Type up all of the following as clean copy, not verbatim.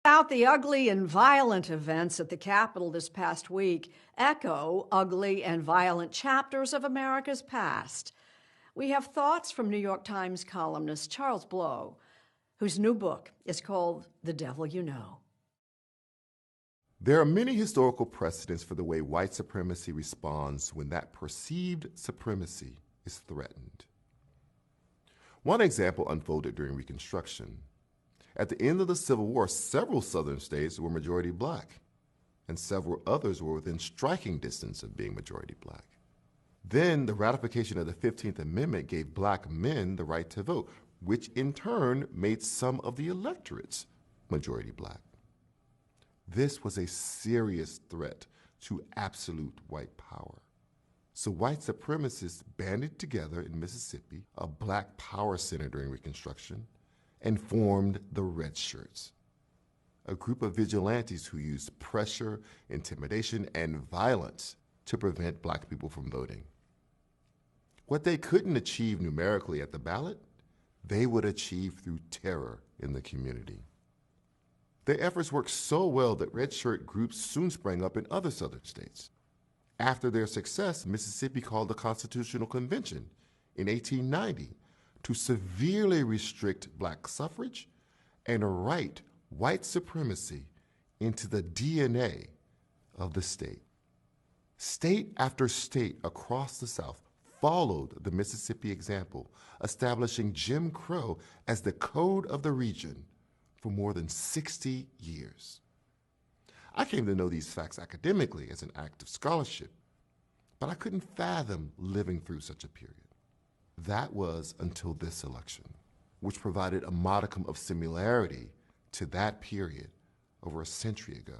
About the ugly and violent events at the Capitol this past week echo ugly and violent chapters of America's past. We have thoughts from New York Times columnist Charles Blow, whose new book is called The Devil You Know. There are many historical precedents for the way white supremacy responds when that perceived supremacy is threatened. One example unfolded during Reconstruction. At the end of the Civil War, several Southern states were majority black, and several others were within striking distance of being majority black. Then the ratification of the 15th Amendment gave black men the right to vote, which in turn made some of the electorates majority black. This was a serious threat to absolute white power. So white supremacists banded together in Mississippi, a black power center during Reconstruction, and formed the Red Shirts, a group of vigilantes who used pressure, intimidation, and violence to prevent black people from voting. What they couldn't achieve numerically at the ballot, they would achieve through terror in the community. Their efforts worked so well that red shirt groups soon sprang up in other southern states. After their success, Mississippi called the Constitutional Convention in 1890 to severely restrict black suffrage and write white supremacy into the DNA of the state. State after state across the South followed the Mississippi example, establishing Jim Crow as the code of the region for more than 60 years. I came to know these facts academically as an act of scholarship, but I couldn't fathom living through such a period. That was until this election, which provided a modicum of similarity to that period over a century ago.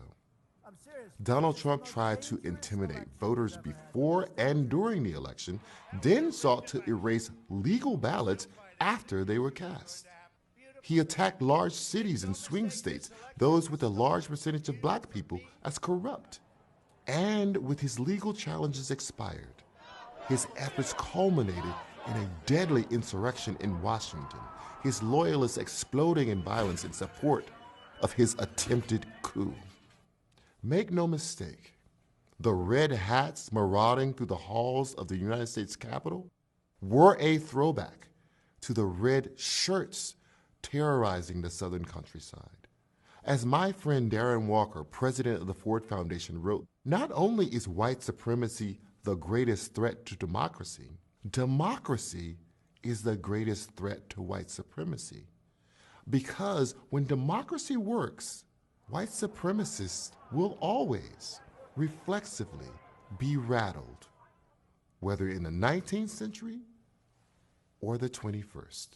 Donald Trump tried to intimidate voters before and during the election, then sought to erase legal ballots after they were cast. He attacked large cities and swing states, those with a large percentage of black people, as corrupt. And with his legal challenges expired, his efforts culminated in a deadly insurrection in Washington, his loyalists exploding in violence in support of his attempted coup. Make no mistake, the red hats marauding through the halls of the United States Capitol were a throwback to the red shirts terrorizing the southern countryside. As my friend Darren Walker, president of the Ford Foundation, wrote, not only is white supremacy the greatest threat to democracy, democracy is the greatest threat to white supremacy. Because when democracy works, white supremacists will always, reflexively, be rattled, whether in the 19th century or the 21st.